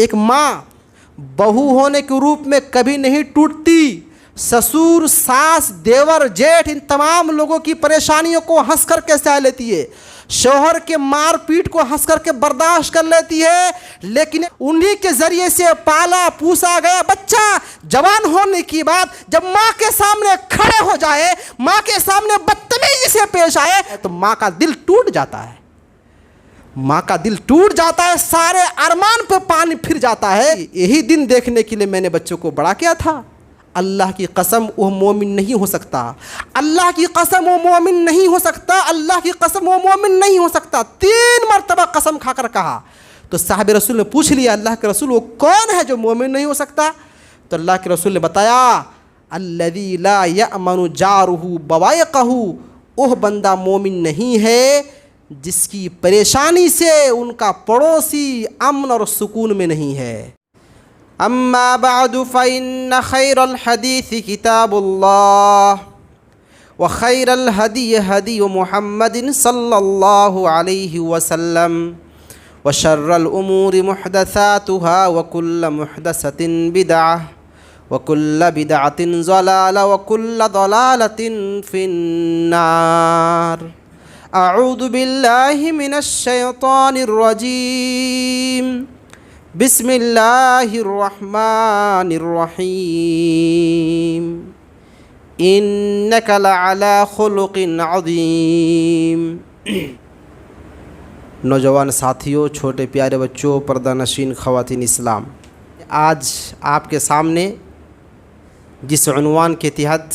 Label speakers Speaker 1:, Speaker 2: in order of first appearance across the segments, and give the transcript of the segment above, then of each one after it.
Speaker 1: ایک ماں بہو ہونے کے روپ میں کبھی نہیں ٹوٹتی. سسور، ساس، دیور، جیٹھ، ان تمام لوگوں کی پریشانیوں کو ہنس کر کے سہ لیتی ہے. شوہر کے مار پیٹ کو ہنس کر کے برداشت کر لیتی ہے. لیکن انہی کے ذریعے سے پالا پوسا گیا بچہ جوان ہونے کی بات جب ماں کے سامنے کھڑے ہو جائے، ماں کے سامنے بدتمیزی سے پیش آئے تو ماں کا دل ٹوٹ جاتا ہے. ماں کا دل ٹوٹ جاتا ہے، سارے ارمان پہ پانی پھر جاتا ہے. یہی دن دیکھنے کے لیے میں نے بچوں کو بڑا کیا تھا. اللہ کی قسم وہ مومن نہیں ہو سکتا. اللہ کی قسم وہ مومن نہیں ہو سکتا. اللہ کی قسم وہ مومن نہیں ہو سکتا. 3 مرتبہ قسم کھا کر کہا. تو صاحب رسول نے پوچھ لیا اللہ کے رسول وہ کون ہے جو مومن نہیں ہو سکتا؟ تو اللہ کے رسول نے بتایا الذی لا یأمن جارہ بوائقہ، وہ بندہ مومن نہیں ہے جس کی پریشانی سے ان کا پڑوسی امن اور سکون میں نہیں ہے. اما بعد فإن خیر الحدیث کتاب اللہ وخیر الہدی ہدی محمد صلی اللہ علیہ وسلم وشر الامور محدثاتها وكل محدثة بدعة وكل بدعة ضلالة وكل ضلالة في النار. اعوذ باللہ من الشیطان الرجیم. بسم اللہ الرحمن الرحیم. انک لعلی خلق عظیم. نوجوان ساتھیوں، چھوٹے پیارے بچوں، پردہ نشین خواتین اسلام، آج آپ کے سامنے جس عنوان کے تحت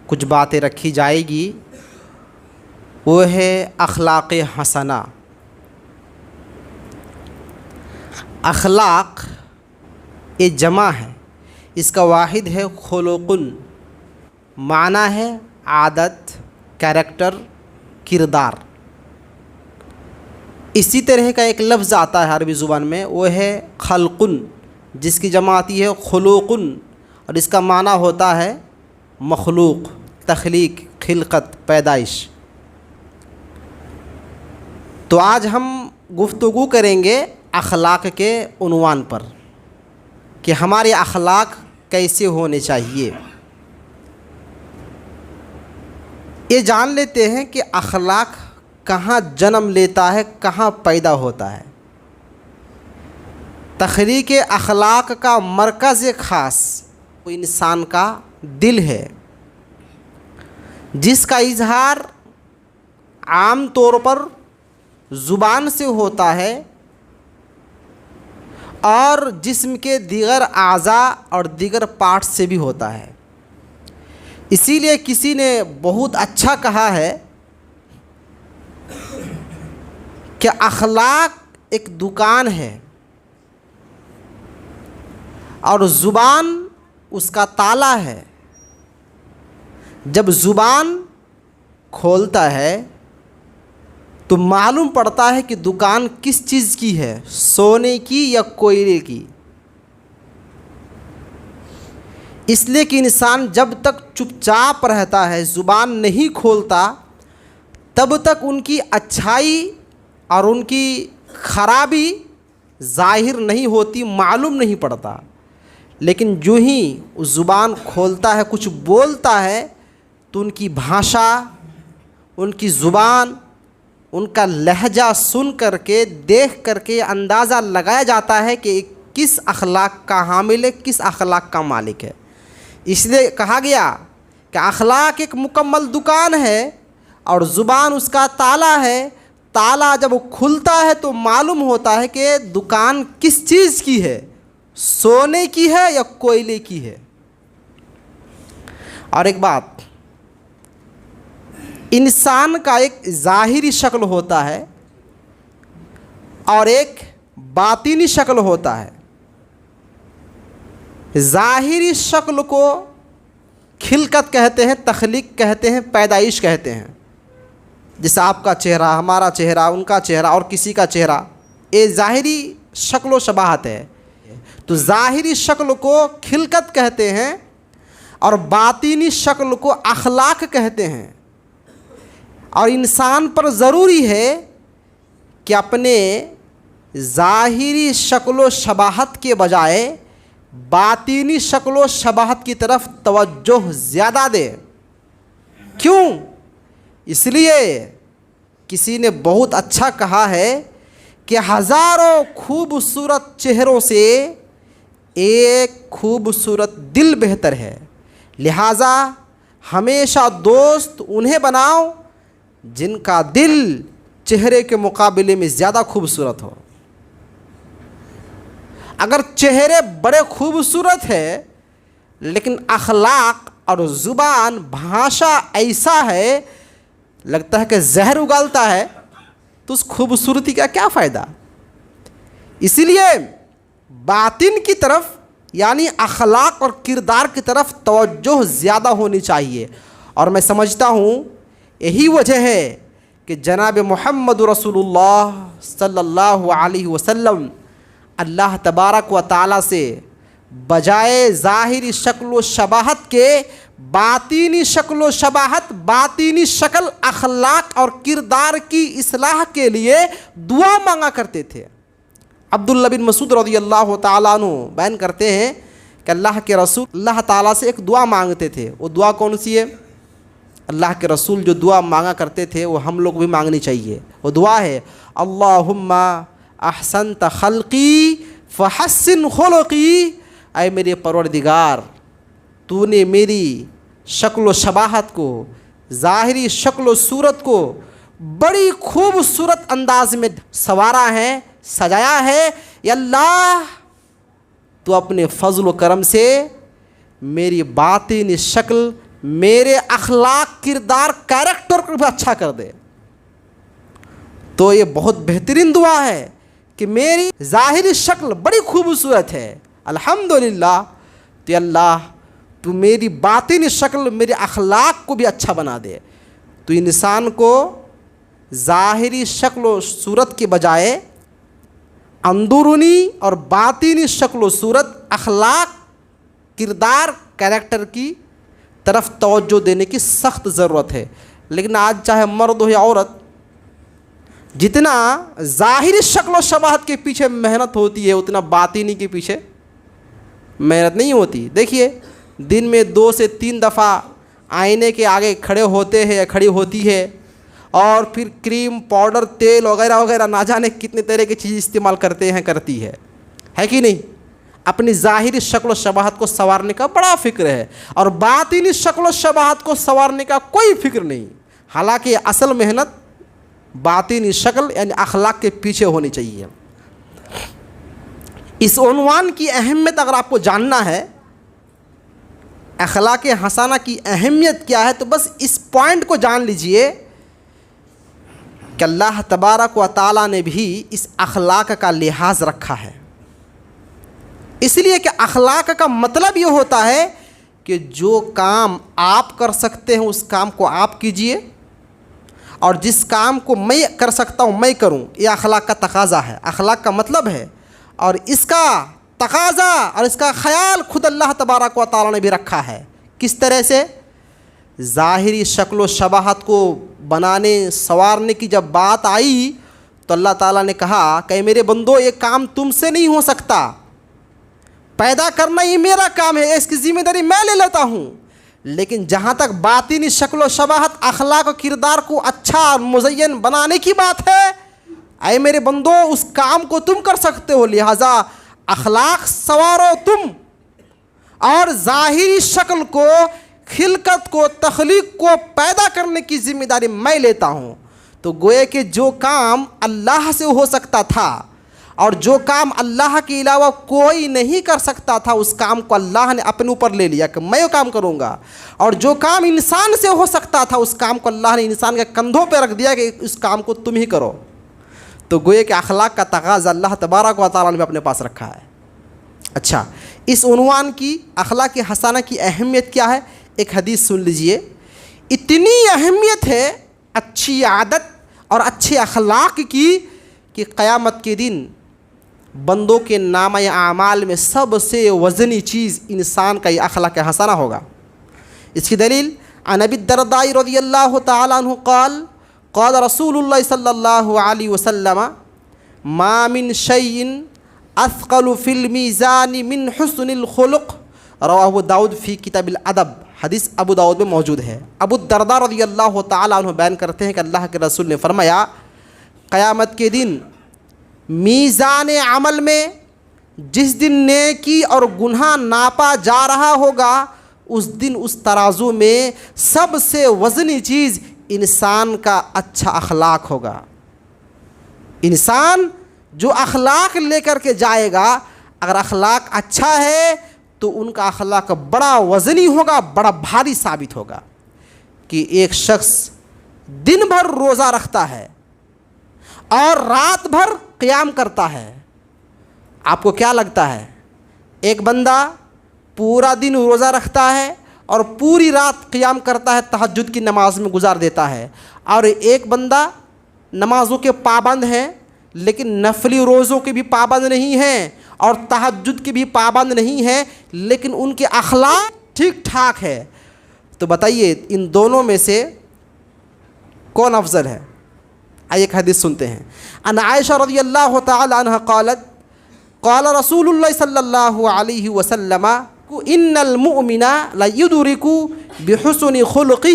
Speaker 1: کچھ باتیں رکھی جائے گی وہ ہے اخلاق حسنہ. اخلاق یہ جمع ہے، اس کا واحد ہے خلقن، معنی ہے عادت، کیریکٹر، کردار. اسی طرح کا ایک لفظ آتا ہے عربی زبان میں، وہ ہے خلقن، جس کی جمع آتی ہے خلوقن، اور اس کا معنی ہوتا ہے مخلوق، تخلیق، خلقت، پیدائش. تو آج ہم گفتگو کریں گے اخلاق کے عنوان پر کہ ہمارے اخلاق کیسے ہونے چاہیے. یہ جان لیتے ہیں کہ اخلاق کہاں جنم لیتا ہے، کہاں پیدا ہوتا ہے. تخلیق اخلاق کا مرکز خاص وہ انسان کا دل ہے، جس کا اظہار عام طور پر زبان سے ہوتا ہے اور جسم کے دیگر اعضاء اور دیگر پارٹ سے بھی ہوتا ہے. اسی لیے کسی نے بہت اچھا کہا ہے کہ اخلاق ایک دکان ہے اور زبان اس کا تالا ہے. جب زبان کھولتا ہے تو معلوم پڑتا ہے کہ دکان کس چیز کی ہے، سونے کی یا کوئلے کی. اس لیے کہ انسان جب تک چپ چاپ رہتا ہے، زبان نہیں کھولتا، تب تک ان کی اچھائی اور ان کی خرابی ظاہر نہیں ہوتی، معلوم نہیں پڑتا. لیکن جو ہی زبان کھولتا ہے، کچھ بولتا ہے، تو ان کی بھاشا، ان کی زبان، ان کا لہجہ سن کر کے، دیکھ کر کے اندازہ لگایا جاتا ہے کہ کس اخلاق کا حامل ہے، کس اخلاق کا مالک ہے. اس لیے کہا گیا کہ اخلاق ایک مکمل دکان ہے اور زبان اس کا تالا ہے. تالا جب کھلتا ہے تو معلوم ہوتا ہے کہ دکان کس چیز کی ہے، سونے کی ہے یا کوئلے کی ہے. اور ایک بات، انسان کا ایک ظاہری شکل ہوتا ہے اور ایک باطنی شکل ہوتا ہے. ظاہری شکل کو خلقت کہتے ہیں، تخلیق کہتے ہیں، پیدائش کہتے ہیں. جیسے آپ کا چہرہ، ہمارا چہرہ، ان کا چہرہ اور کسی کا چہرہ، یہ ظاہری شکل و شباہت ہے. تو ظاہری شکل کو خلقت کہتے ہیں اور باطنی شکل کو اخلاق کہتے ہیں. اور انسان پر ضروری ہے کہ اپنے ظاہری شکل و شباہت کے بجائے باطینی شکل و شباہت کی طرف توجہ زیادہ دے۔ کیوں؟ اس لیے کسی نے بہت اچھا کہا ہے کہ ہزاروں خوبصورت چہروں سے ایک خوبصورت دل بہتر ہے، لہٰذا ہمیشہ دوست انہیں بناؤ جن کا دل چہرے کے مقابلے میں زیادہ خوبصورت ہو۔ اگر چہرے بڑے خوبصورت ہے لیکن اخلاق اور زبان بھاشا ایسا ہے لگتا ہے کہ زہر اگالتا ہے، تو اس خوبصورتی کا کیا فائدہ؟ اسی لیے باطن کی طرف یعنی اخلاق اور کردار کی طرف توجہ زیادہ ہونی چاہیے۔ اور میں سمجھتا ہوں یہی وجہ ہے کہ جناب محمد رسول اللہ صلی اللہ علیہ وسلم اللہ تبارک و تعالیٰ سے بجائے ظاہری شکل و شباہت کے باطینی شکل و شباہت، باطینی شکل، اخلاق اور کردار کی اصلاح کے لیے دعا مانگا کرتے تھے۔ عبداللہ بن مسعود رضی اللہ تعالیٰ عنہ بیان کرتے ہیں کہ اللہ کے رسول اللہ تعالیٰ سے ایک دعا مانگتے تھے۔ وہ دعا کون سی ہے؟ اللہ کے رسول جو دعا مانگا کرتے تھے وہ ہم لوگ بھی مانگنی چاہیے۔ وہ دعا ہے اللہم احسنت خلقی فحسن خلقی، اے میرے پروردگار تو نے میری شکل و شباہت کو، ظاہری شکل و صورت کو بڑی خوبصورت انداز میں سنوارا ہے، سجایا ہے۔ یا اللہ تو اپنے فضل و کرم سے میری باطنی شکل، میرے اخلاق، کردار، کیریکٹر کو بھی اچھا کر دے۔ تو یہ بہت بہترین دعا ہے کہ میری ظاہری شکل بڑی خوبصورت ہے، الحمدللہ، تو اللہ تو میری باطنی شکل، میرے اخلاق کو بھی اچھا بنا دے۔ تو انسان کو ظاہری شکل و صورت کے بجائے اندرونی اور باطنی شکل و صورت، اخلاق، کردار، کیریکٹر کی طرف توجہ دینے کی سخت ضرورت ہے۔ لیکن آج چاہے مرد ہو یا عورت، جتنا ظاہری شکل و شباہت کے پیچھے محنت ہوتی ہے اتنا باطنی کے پیچھے محنت نہیں ہوتی۔ دیکھیے دن میں 2 سے 3 دفعہ آئینے کے آگے کھڑے ہوتے ہیں یا کھڑی ہوتی ہے، اور پھر کریم، پاؤڈر، تیل وغیرہ وغیرہ نہ جانے کتنے طرح کی چیز استعمال کرتے ہیں، کرتی ہے کہ نہیں؟ اپنی ظاہری شکل و شباہت کو سنوارنے کا بڑا فکر ہے، اور باطنی شکل و شباہت کو سنوارنے کا کوئی فکر نہیں۔ حالانکہ اصل محنت باطنی شکل یعنی اخلاق کے پیچھے ہونی چاہیے۔ اس عنوان کی اہمیت اگر آپ کو جاننا ہے، اخلاق حسنہ کی اہمیت کیا ہے، تو بس اس پوائنٹ کو جان لیجئے کہ اللہ تبارک و تعالیٰ نے بھی اس اخلاق کا لحاظ رکھا ہے۔ اس لیے کہ اخلاق کا مطلب یہ ہوتا ہے کہ جو کام آپ کر سکتے ہیں اس کام کو آپ کیجئے، اور جس کام کو میں کر سکتا ہوں میں کروں، یہ اخلاق کا تقاضا ہے، اخلاق کا مطلب ہے۔ اور اس کا تقاضا اور اس کا خیال خود اللہ تبارک و تعالیٰ نے بھی رکھا ہے۔ کس طرح سے؟ ظاہری شکل و شباہت کو بنانے، سنوارنے کی جب بات آئی تو اللہ تعالیٰ نے کہا کہ میرے بندو یہ کام تم سے نہیں ہو سکتا، پیدا کرنا یہ میرا کام ہے، اس کی ذمہ داری میں لے لیتا ہوں، لیکن جہاں تک باطنی شکل و شباہت، اخلاق و کردار کو اچھا اور مزین بنانے کی بات ہے، اے میرے بندو اس کام کو تم کر سکتے ہو، لہٰذا اخلاق سنوارو تم، اور ظاہری شکل کو، خلقت کو، تخلیق کو پیدا کرنے کی ذمہ داری میں لیتا ہوں۔ تو گوئے کہ جو کام اللہ سے ہو سکتا تھا اور جو کام اللہ کے علاوہ کوئی نہیں کر سکتا تھا، اس کام کو اللہ نے اپنے اوپر لے لیا کہ میں یہ کام کروں گا، اور جو کام انسان سے ہو سکتا تھا اس کام کو اللہ نے انسان کے کندھوں پہ رکھ دیا کہ اس کام کو تم ہی کرو۔ تو گوئے کہ اخلاق کا تقاضا اللہ تبارک و تعالیٰ نے بھی اپنے پاس رکھا ہے۔ اچھا، اس عنوان کی اخلاق حسنہ کی اہمیت کیا ہے؟ ایک حدیث سن لیجئے۔ اتنی اہمیت ہے اچھی عادت اور اچھے اخلاق کی کہ قیامت کے دن بندوں کے نامہ اعمال میں سب سے وزنی چیز انسان کا یہ اخلاق حسنہ ہوگا۔ اس کی دلیل عن ابی الدرداء رضی اللہ تعالی عنہ قال قال رسول اللہ صلی اللہ علیہ وسلم ما من شيء اثقل في الميزان من حسن الخلق رواہ داؤد فی کتاب الادب، حدیث ابو داؤد میں موجود ہے۔ ابو الدرداء رضی اللہ تعالیٰ عنہ بیان کرتے ہیں کہ اللہ کے رسول نے فرمایا قیامت کے دن میزان عمل میں جس دن نیکی اور گناہ ناپا جا رہا ہوگا اس دن اس ترازو میں سب سے وزنی چیز انسان کا اچھا اخلاق ہوگا۔ انسان جو اخلاق لے کر کے جائے گا، اگر اخلاق اچھا ہے تو ان کا اخلاق بڑا وزنی ہوگا، بڑا بھاری ثابت ہوگا۔ کہ ایک شخص دن بھر روزہ رکھتا ہے اور رات بھر قیام کرتا ہے، آپ کو کیا لگتا ہے؟ ایک بندہ پورا دن روزہ رکھتا ہے اور پوری رات قیام کرتا ہے، تہجد کی نماز میں گزار دیتا ہے، اور ایک بندہ نمازوں کے پابند ہے لیکن نفلی روزوں کے بھی پابند نہیں ہیں اور تہجد کے بھی پابند نہیں ہے، لیکن ان کے اخلاق ٹھیک ٹھاک ہے، تو بتائیے ان دونوں میں سے کون افضل ہے؟ آئیے ایک حدیث سنتے ہیں۔ ان عائشہ رضی اللہ تعالی عنہ قالت قال رسول اللہ صلی اللہ علیہ وسلم ان المؤمن لیدرک بحسن خلقہ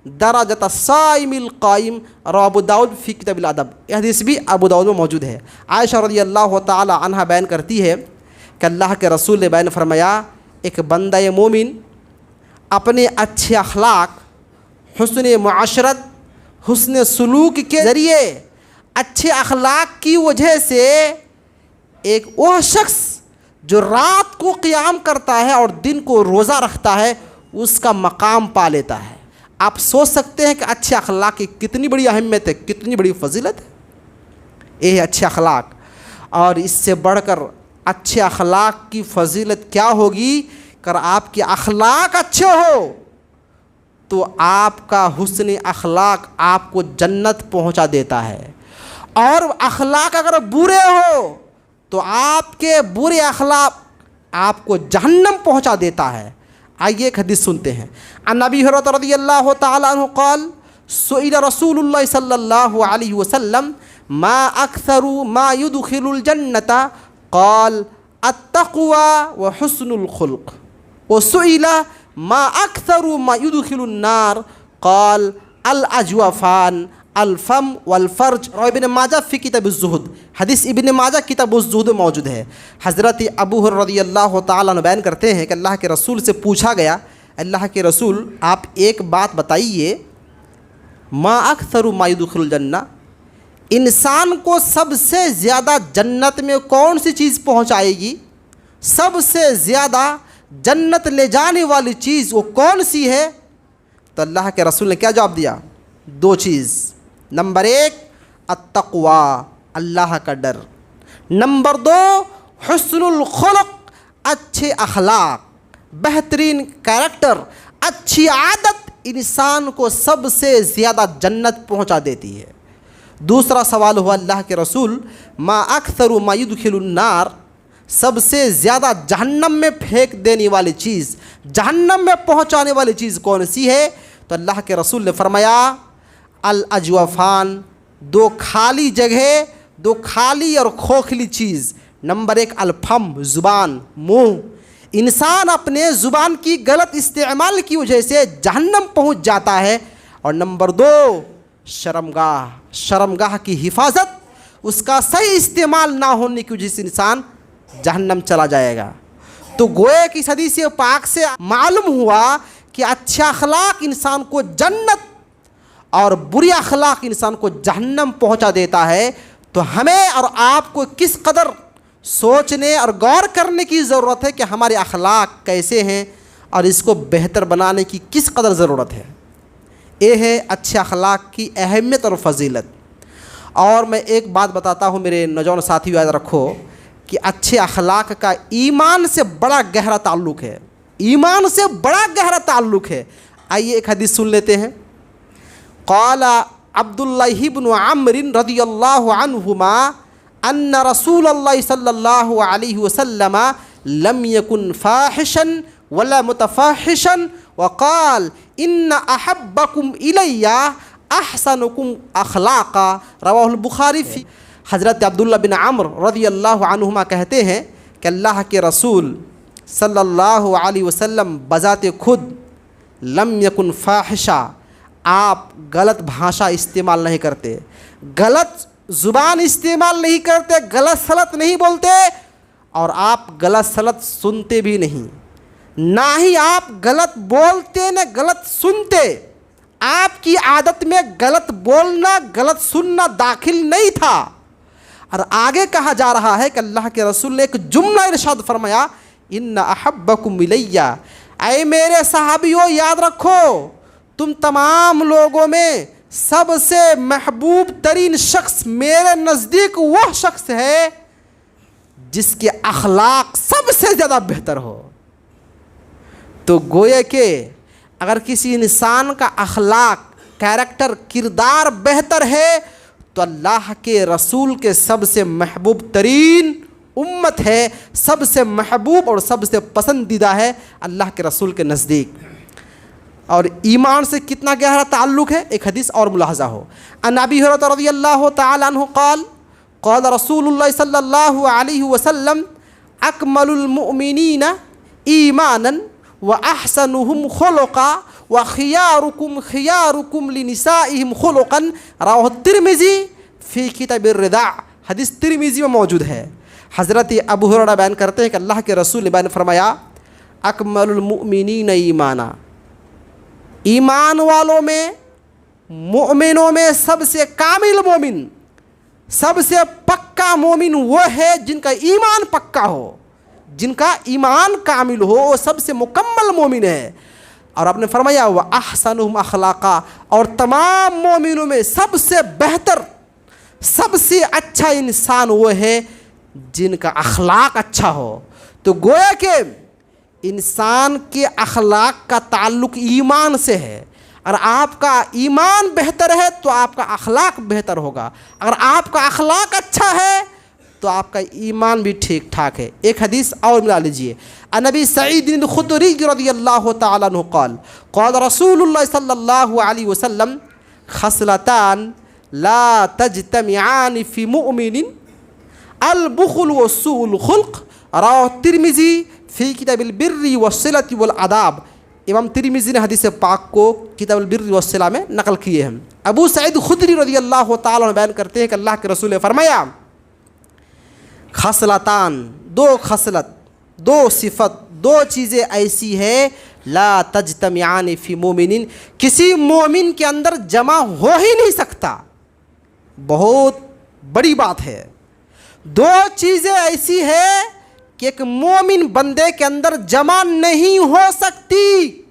Speaker 1: درجۃ الصائم القائم رواہ ابو داؤد فی کتاب الادب، یہ حدیث بھی ابو داؤد میں موجود ہے۔ عائشہ رضی اللہ تعالی عنہ بیان کرتی ہے کہ اللہ کے رسول نے بیان فرمایا ایک بندہ مومن اپنے اچھے اخلاق، حسن معاشرت، حسن سلوک کے ذریعے، اچھے اخلاق کی وجہ سے ایک وہ شخص جو رات کو قیام کرتا ہے اور دن کو روزہ رکھتا ہے اس کا مقام پا لیتا ہے۔ آپ سوچ سکتے ہیں کہ اچھے اخلاق کی کتنی بڑی اہمیت ہے، کتنی بڑی فضیلت ہے۔ یہ ہے اچھے اخلاق، اور اس سے بڑھ کر اچھے اخلاق کی فضیلت کیا ہوگی؟ اگر آپ کے اخلاق اچھے ہو تو آپ کا حسن اخلاق آپ کو جنت پہنچا دیتا ہے، اور اخلاق اگر برے ہو تو آپ کے برے اخلاق آپ کو جہنم پہنچا دیتا ہے۔ آئیے ایک حدیث سنتے ہیں۔ عن ابی ہریرہ رضی اللہ تعالی عنہ قال سئل رسول اللہ صلی اللہ علیہ وسلم ما اکثر ما يدخل الجنۃ قال التقوى وحسن الخلق وسئل ما اکثر ما يدخل النار قال الاجوفان الفم والفرج رواه ابن ماجہ فی کتاب الزہد، حدیث ابن ماجہ کتاب الزہد میں موجود ہے۔ حضرت ابو ہریرہ رضی اللہ تعالیٰ عنہ بیان کرتے ہیں کہ اللہ کے رسول سے پوچھا گیا، اللہ کے رسول آپ ایک بات بتائیے، ما اکثر ما يدخل الجنہ، انسان کو سب سے زیادہ جنت میں کون سی چیز پہنچائے گی؟ سب سے زیادہ جنت لے جانے والی چیز وہ کون سی ہے؟ تو اللہ کے رسول نے کیا جواب دیا؟ دو چیز، نمبر ایک التقوی، اللہ کا ڈر، نمبر دو حسن الخلق، اچھے اخلاق، بہترین کیریکٹر، اچھی عادت انسان کو سب سے زیادہ جنت پہنچا دیتی ہے۔ دوسرا سوال ہوا اللہ کے رسول ما اکثر ما يدخل النار، سب سے زیادہ جہنم میں پھینک دینے والی چیز، جہنم میں پہنچانے والی چیز کون سی ہے؟ تو اللہ کے رسول نے فرمایا الاجوفان، دو خالی جگہ، دو خالی اور کھوکھلی چیز۔ نمبر ایک الفم، زبان، منہ، انسان اپنے زبان کی غلط استعمال کی وجہ سے جہنم پہنچ جاتا ہے، اور نمبر دو شرمگاہ، شرمگاہ کی حفاظت، اس کا صحیح استعمال نہ ہونے کی وجہ سے انسان جہنم چلا جائے گا۔ تو گویا کہ اس حدیث پاک سے معلوم ہوا کہ اچھا اخلاق انسان کو جنت اور بری اخلاق انسان کو جہنم پہنچا دیتا ہے۔ تو ہمیں اور آپ کو کس قدر سوچنے اور غور کرنے کی ضرورت ہے کہ ہمارے اخلاق کیسے ہیں اور اس کو بہتر بنانے کی کس قدر ضرورت ہے۔ یہ ہے اچھے اخلاق کی اہمیت اور فضیلت۔ اور میں ایک بات بتاتا ہوں میرے نوجوان ساتھیو، یاد رکھو کہ اچھے اخلاق کا ایمان سے بڑا گہرا تعلق ہے، ایمان سے بڑا گہرا تعلق ہے۔ آئیے ایک حدیث سن لیتے ہیں۔ قال عبد اللہ بن عمرو رضی اللہ عنہما ان رسول اللہ صلی اللہ علیہ وسلم لم یکن فاحشا ولا متفاحشا وقال ان احبکم الی احسنکم اخلاقا رواہ البخاری فی۔ حضرت عبداللہ بن عمر رضی اللہ عنہما کہتے ہیں کہ اللہ کے رسول صلی اللہ علیہ وسلم بذات خود لم یکن فاحشہ، آپ غلط بھاشا استعمال نہیں کرتے، غلط زبان استعمال نہیں کرتے، غلط سلط نہیں بولتے، اور آپ غلط سلط سنتے بھی نہیں، نہ ہی آپ غلط بولتے نہ غلط سنتے، آپ کی عادت میں غلط بولنا غلط سننا داخل نہیں تھا۔ اور آگے کہا جا رہا ہے کہ اللہ کے رسول نے ایک جملہ ارشاد فرمایا، ان احبکم الی، اے میرے صحابیوں یاد رکھو تم تمام لوگوں میں سب سے محبوب ترین شخص میرے نزدیک وہ شخص ہے جس کے اخلاق سب سے زیادہ بہتر ہو۔ تو گویا کہ اگر کسی انسان کا اخلاق، کیریکٹر، کردار بہتر ہے تو اللہ کے رسول کے سب سے محبوب ترین امت ہے، سب سے محبوب اور سب سے پسندیدہ ہے اللہ کے رسول کے نزدیک۔ اور ایمان سے کتنا گہرا تعلق ہے، ایک حدیث اور ملاحظہ ہو۔ عن ابی ہریرہ رضی اللہ تعالی عنہ قال قال رسول اللہ صلی اللہ علیہ وسلم اکمل المؤمنین ایمانا واحسنهم خلقا وخياركم خياركم لنسائهم خلقا رواه الترمذی فی کتاب الرضاع، حدیث ترمذی میں موجود ہے۔ حضرت ابو ہریرہ بیان کرتے ہیں کہ اللہ کے رسول نے بیان فرمایا، اکمل المؤمنین ایمانا، ایمان والوں میں، مؤمنوں میں سب سے کامل مومن، سب سے پکا مومن وہ ہے جن کا ایمان پکا ہو، جن کا ایمان کامل ہو، وہ سب سے مکمل مومن ہے۔ اور آپ نے فرمایا وَأَحْسَنُهُمْ أَخْلَاقًا، اور تمام مومنوں میں سب سے بہتر، سب سے اچھا انسان وہ ہے جن کا اخلاق اچھا ہو۔ تو گویا کہ انسان کے اخلاق کا تعلق ایمان سے ہے۔ اگر آپ کا ایمان بہتر ہے تو آپ کا اخلاق بہتر ہوگا، اگر آپ کا اخلاق اچھا ہے تو آپ کا ایمان بھی ٹھیک ٹھاک ہے۔ ایک حدیث اور ملا لیجئے، عن ابی سعید الخدری رضی اللہ تعالی عنہ قال قال رسول اللہ صلی اللہ علیہ وسلم خصلتان لا تجتمعان فی مؤمن البخل وسوء الخلق رواه الترمذی فی کتاب البر والصلة والآداب۔ امام ترمذی نے حدیث پاک کو کتاب البر والصلہ میں نقل کیے ہیں۔ ابو سعید خدری رضی اللہ تعالی عنہ بیان کرتے ہیں کہ اللہ کے رسول نے فرمایا، خصلتان، دو خصلت، دو صفت، دو چیزیں ایسی ہے لا تجتمعان فی مومن، کسی مومن کے اندر جمع ہو ہی نہیں سکتا، بہت بڑی بات ہے۔ دو چیزیں ایسی ہے کہ ایک مومن بندے کے اندر جمع نہیں ہو سکتی۔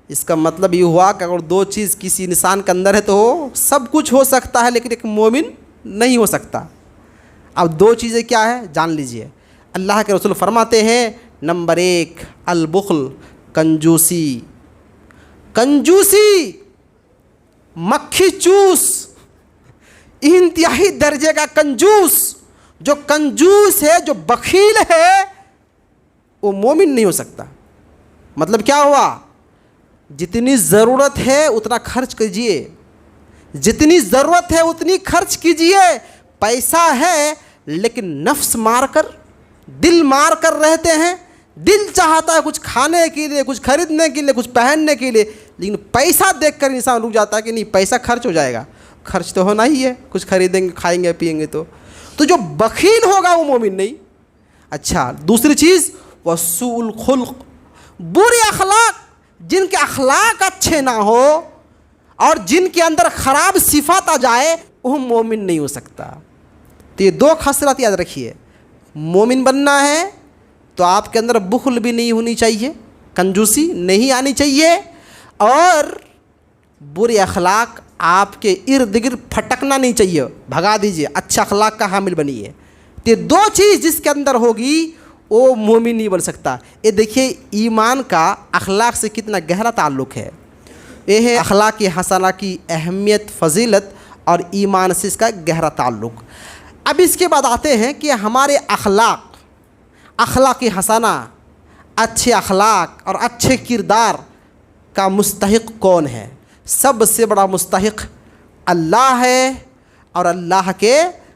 Speaker 1: اس کا مطلب یہ ہوا کہ اگر دو چیز کسی انسان کے اندر ہے تو سب کچھ ہو سکتا ہے، لیکن ایک مومن نہیں ہو سکتا۔ اب دو چیزیں کیا ہے جان لیجئے۔ اللہ کے رسول فرماتے ہیں، نمبر ایک البخل، کنجوسی، کنجوسی، مکھی چوس، انتہائی درجے کا کنجوس۔ جو کنجوس ہے، جو بخیل ہے، وہ مومن نہیں ہو سکتا۔ مطلب کیا ہوا؟ جتنی ضرورت ہے اتنا خرچ کیجئے، جتنی ضرورت ہے اتنی خرچ کیجئے۔ پیسہ ہے لیکن نفس مار کر، دل مار کر رہتے ہیں۔ دل چاہتا ہے کچھ کھانے کے لیے، کچھ خریدنے کے لیے، کچھ پہننے کے لیے، لیکن پیسہ دیکھ کر انسان رک جاتا ہے کہ نہیں پیسہ خرچ ہو جائے گا، خرچ تو ہونا ہی ہے، کچھ خریدیں گے، کھائیں گے، پیئیں گے۔ تو جو بخیل ہوگا وہ مومن نہیں۔ اچھا، دوسری چیز وسوء الخلق، برے اخلاق، جن کے اخلاق اچھے نہ ہو اور جن کے اندر خراب صفات آ جائے وہ مومن نہیں ہو سکتا۔ تو یہ دو خصلت یاد رکھیے، مومن بننا ہے تو آپ کے اندر بخل بھی نہیں ہونی چاہیے، کنجوسی نہیں آنی چاہیے، اور برے اخلاق آپ کے ارد گرد پھٹکنا نہیں چاہیے، بھگا دیجئے، اچھا اخلاق کا حامل بنیے۔ تو یہ دو چیز جس کے اندر ہوگی وہ مومن نہیں بن سکتا۔ یہ دیکھیے ایمان کا اخلاق سے کتنا گہرا تعلق ہے۔ یہ ہے اخلاق حسنہ کی اہمیت، فضیلت، اور ایمان سے اس کا گہرا تعلق۔ اب اس کے بعد آتے ہیں کہ ہمارے اخلاق حسنہ، اچھے اخلاق اور اچھے کردار کا مستحق کون ہے؟ سب سے بڑا مستحق اللہ ہے اور اللہ کے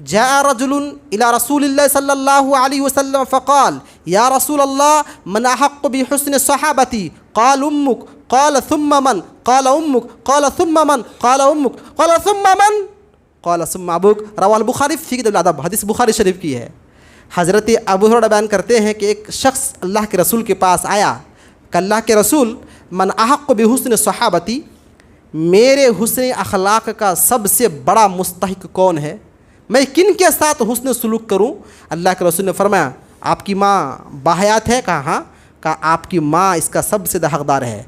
Speaker 1: جاء رجل إلى رسول الله صلى الله عليه وسلم فقال يا رسول الله من أحق بحسن صحابتي قال أمك قال ثم من قال أمك قال ثم من قال أمك قال ثم من قال ثم أبوك رواه البخاری فی کتاب الادب. حدیث بخاری شریف کی ہے. حضرت ابو ہریرہ بیان کرتے ہیں کہ ایک شخص اللہ کے رسول کے پاس آیا کہ اللہ کے رسول من احق بحسن صحابتی، میرے حسن اخلاق کا سب سے بڑا مستحق کون ہے، میں کن کے ساتھ حسن سلوک کروں؟ اللہ کے رسول نے فرمایا آپ کی ماں باحیات ہے؟ کہا ہاں. کہا آپ کی ماں اس کا سب سے حقدار ہے.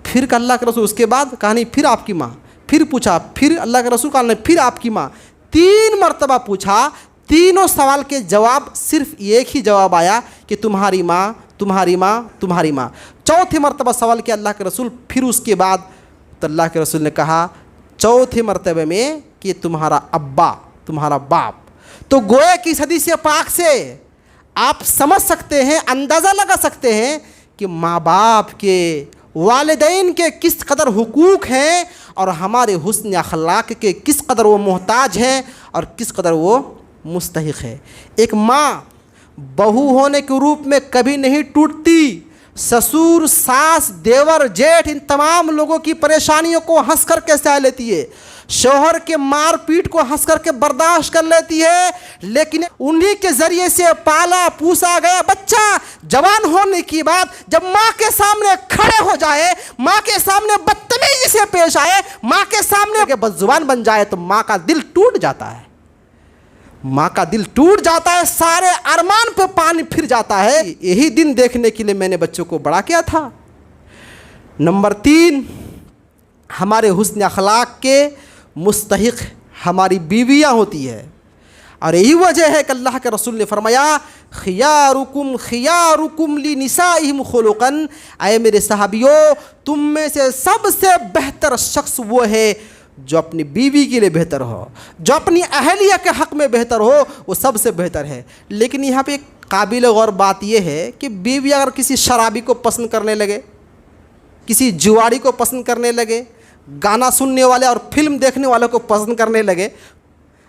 Speaker 1: پھر کہ اللہ کے رسول اس کے بعد کہا نہیں پھر آپ کی ماں. پھر پوچھا، پھر اللہ کے رسول کہا نہیں پھر آپ کی ماں. 3 مرتبہ پوچھا. تینوں سوال کے جواب صرف ایک ہی جواب آیا کہ تمہاری ماں تمہاری ماں تمہاری ماں. چوتھے مرتبہ سوال کیا اللہ کے رسول، پھر اس کے بعد تو اللہ کے رسول نے کہا چوتھے مرتبہ میں کہ تمہارا ابا تمہارا باپ. تو گویا کہ اس حدیث پاک سے آپ سمجھ سکتے ہیں، اندازہ لگا سکتے ہیں کہ ماں باپ کے، والدین کے کس قدر حقوق ہیں اور ہمارے حسن اخلاق کے کس قدر وہ محتاج ہیں اور کس قدر وہ مستحق ہے. ایک ماں بہو ہونے کے روپ میں کبھی نہیں ٹوٹتی. سسور، ساس، دیور، جیٹھ ان تمام لوگوں کی پریشانیوں کو ہنس کر کے سہ لیتی ہے. شوہر کے مار پیٹ کو ہنس کر کے برداشت کر لیتی ہے. لیکن انہی کے ذریعے سے پالا پوسا گیا بچہ جوان ہونے کی بات جب ماں کے سامنے کھڑے ہو جائے، ماں کے سامنے بدتمیزی سے پیش آئے، ماں کے سامنے بدزبان بن جائے تو ماں کا دل ٹوٹ جاتا ہے. ماں کا دل ٹوٹ جاتا ہے، سارے ارمان پہ پانی پھر جاتا ہے. یہی دن دیکھنے کے لیے میں نے بچوں کو بڑا کیا تھا. نمبر 3، ہمارے حسن اخلاق کے مستحق ہماری بیویاں ہوتی ہے. اور یہی وجہ ہے کہ اللہ کے رسول نے فرمایا خیارکم خیارکم لنسائہم خلقا، اے میرے صحابیوں تم میں سے سب سے بہتر شخص وہ ہے جو اپنی بیوی کے لیے بہتر ہو، جو اپنی اہلیہ کے حق میں بہتر ہو، وہ سب سے بہتر ہے. لیکن یہاں پہ ایک قابل غور بات یہ ہے کہ بیوی اگر کسی شرابی کو پسند کرنے لگے، کسی جواڑی کو پسند کرنے لگے، گانا سننے والے اور فلم دیکھنے والوں کو پسند کرنے لگے،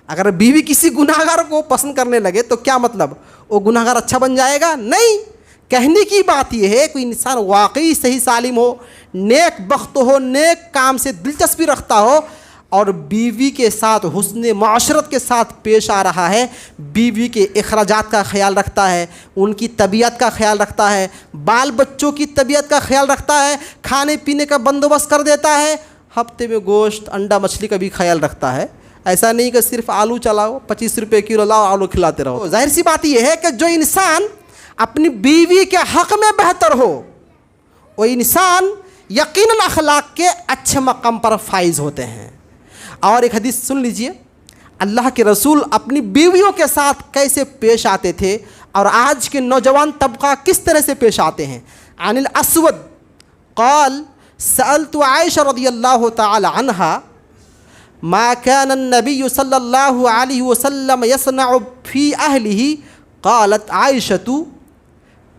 Speaker 1: اگر بیوی کسی گناہگار کو پسند کرنے لگے تو کیا مطلب وہ گناہگار اچھا بن جائے گا؟ نہیں. کہنے کی بات یہ ہے کوئی انسان واقعی صحیح سالم ہو، نیک بخت ہو، نیک کام سے دلچسپی رکھتا ہو اور بیوی کے ساتھ حسن معاشرت کے ساتھ پیش آ رہا ہے، بیوی کے اخراجات کا خیال رکھتا ہے، ان کی طبیعت کا خیال رکھتا ہے، بال بچوں کی طبیعت کا خیال رکھتا ہے، کھانے پینے کا بندوبست کر دیتا ہے، ہفتے میں گوشت انڈا مچھلی کا بھی خیال رکھتا ہے. ایسا نہیں کہ صرف آلو چلاؤ، 25 روپے کلو لاؤ آلو کھلاتے رہو. ظاہر سی بات یہ ہے کہ جو انسان اپنی بیوی کے حق میں بہتر ہو وہ انسان یقیناً اخلاق کے اچھے مقام پر فائز ہوتے ہیں. اور ایک حدیث سن لیجئے، اللہ کے رسول اپنی بیویوں کے ساتھ کیسے پیش آتے تھے اور آج کے نوجوان طبقہ کس طرح سے پیش آتے ہیں. عن الاسود قال سألت عائشہ رضی اللہ تعالی عنہا ما كان النبي صلی اللہ علیہ وسلم يصنع في اہلہ قالت عائشة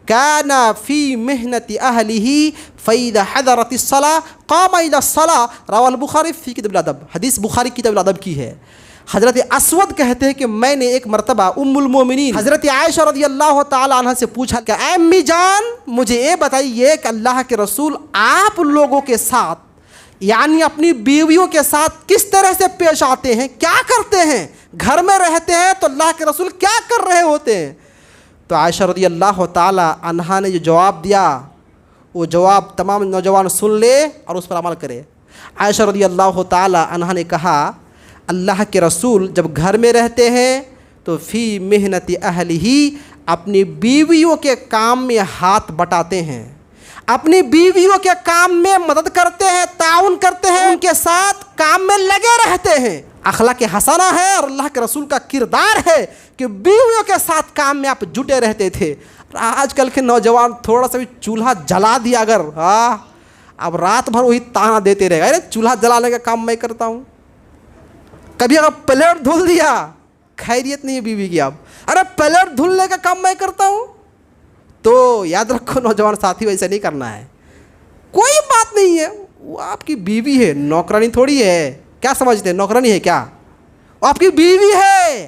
Speaker 1: كان في محنة اہلہ فإذا حضرت الصلاة قام إلى الصلاة رواه البخاری فی کتاب الادب. حدیث بخاری کتاب الادب کی ہے. حضرت اسود کہتے ہیں کہ میں نے ایک مرتبہ ام المومنین حضرت عائشہ رضی اللہ تعالی عنہ سے پوچھا کہ اے امی جان مجھے یہ بتائیے کہ اللہ کے رسول آپ لوگوں کے ساتھ یعنی اپنی بیویوں کے ساتھ کس طرح سے پیش آتے ہیں، کیا کرتے ہیں، گھر میں رہتے ہیں تو اللہ کے رسول کیا کر رہے ہوتے ہیں. تو عائشہ رضی اللہ تعالی عنہا نے جو جواب دیا وہ جواب تمام نوجوان سن لے اور اس پر عمل کرے. عائشہ رضی اللہ تعالی عنہا نے کہا اللہ کے رسول جب گھر میں رہتے ہیں تو فی محنت اہلہ اپنی بیویوں کے کام میں ہاتھ بٹاتے ہیں، اپنی بیویوں کے کام میں مدد کرتے ہیں، تعاون کرتے ہیں، ان کے ساتھ کام میں لگے رہتے ہیں. اخلاق حسنہ ہے اور اللہ کے رسول کا کردار ہے کہ بیویوں کے ساتھ کام میں آپ جٹے رہتے تھے. آج کل کے نوجوان تھوڑا سا بھی چولہا جلا دیا اگر اب رات بھر وہی تانا دیتے رہے گا، ارے چولہا جلانے کا کام میں کرتا ہوں. کبھی اگر پلیٹ دھل دیا خیریت نہیں ہے بیوی کی، اب ارے پلیٹ دھلنے کا کام میں کرتا ہوں. تو یاد رکھو نوجوان ساتھی ویسے نہیں کرنا ہے. کوئی بات نہیں ہے، وہ آپ کی بیوی ہے، نوکرانی تھوڑی ہے. کیا سمجھتے ہیں نوکرانی ہے کیا؟ وہ آپ کی بیوی ہے،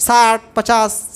Speaker 1: 60, 50,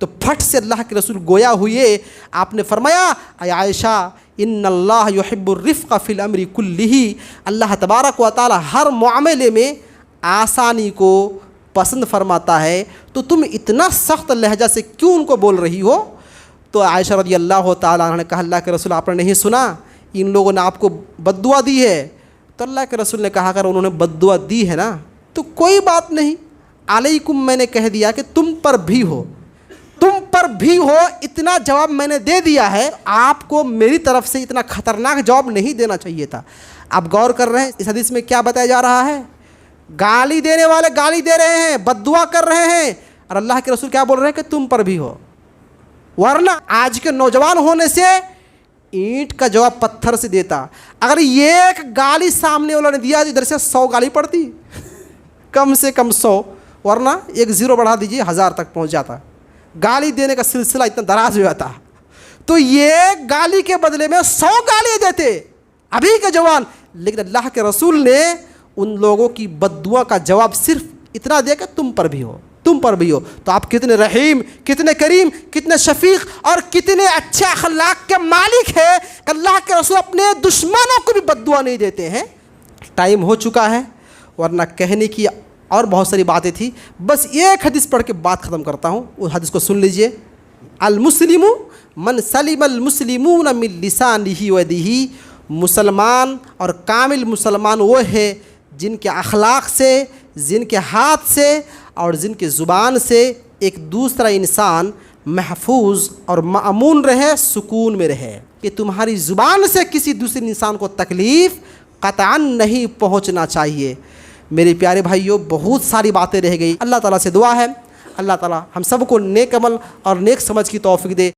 Speaker 1: تو پھٹ سے اللہ کے رسول گویا ہوئے، آپ نے فرمایا اے عائشہ ان اللہ یحب الرفق فی الامر کلہ، اللہ تبارک و تعالی ہر معاملے میں آسانی کو پسند فرماتا ہے، تو تم اتنا سخت لہجہ سے کیوں ان کو بول رہی ہو؟ تو عائشہ رضی اللہ تعالیٰ عنہ نے کہا اللہ کے رسول آپ نے نہیں سنا ان لوگوں نے آپ کو بد دعا دی ہے؟ تو اللہ کے رسول نے کہا اگر انہوں نے بد دعا دی ہے نا تو کوئی بات نہیں، علیکم میں نے کہہ دیا کہ تم پر بھی ہو، تم پر بھی ہو، اتنا جواب میں نے دے دیا ہے، آپ کو میری طرف سے اتنا خطرناک جواب نہیں دینا چاہیے تھا۔ آپ غور کر رہے ہیں اس حدیث میں کیا بتایا جا رہا ہے؟ گالی دینے والے گالی دے رہے ہیں، بد دعا کر رہے ہیں، اور اللہ کے رسول کیا بول رہے ہیں کہ تم پر بھی ہو۔ ورنہ آج کے نوجوان ہونے سے اینٹ کا جواب پتھر سے دیتا، اگر ایک گالی سامنے والا نے دیا تو ادھر سے 100 گالی پڑتی، کم سے کم 100، ورنہ ایک زیرو بڑھا دیجیے 1000 تک پہنچ جاتا۔ گالی دینے کا سلسلہ اتنا دراز ہو جاتا، تو یہ گالی کے بدلے میں 100 گالی دیتے ابھی کے جوان، لیکن اللہ کے رسول نے ان لوگوں کی بد دعا کا جواب صرف اتنا دیا کہ تم پر بھی ہو، تم پر بھی ہو۔ تو آپ کتنے رحیم، کتنے کریم، کتنے شفیق اور کتنے اچھے اخلاق کے مالک ہیں کہ اللہ کے رسول اپنے دشمنوں کو بھی بد دعا نہیں دیتے ہیں۔ ٹائم ہو چکا ہے، ورنہ کہنے کی اور بہت ساری باتیں تھیں، بس ایک حدیث پڑھ کے بات ختم کرتا ہوں، اس حدیث کو سن لیجئے۔ المسلم من سلم المسلمون من لسانہ ویدہ، مسلمان اور کامل مسلمان وہ ہے جن کے اخلاق سے، جن کے ہاتھ سے اور جن کے زبان سے ایک دوسرا انسان محفوظ اور مأمون رہے، سکون میں رہے، کہ تمہاری زبان سے کسی دوسرے انسان کو تکلیف قطعاً نہیں پہنچنا چاہیے۔ میرے پیارے بھائیوں بہت ساری باتیں رہ گئی، اللہ تعالیٰ سے دعا ہے اللہ تعالیٰ ہم سب کو نیک عمل اور نیک سمجھ کی توفیق دے۔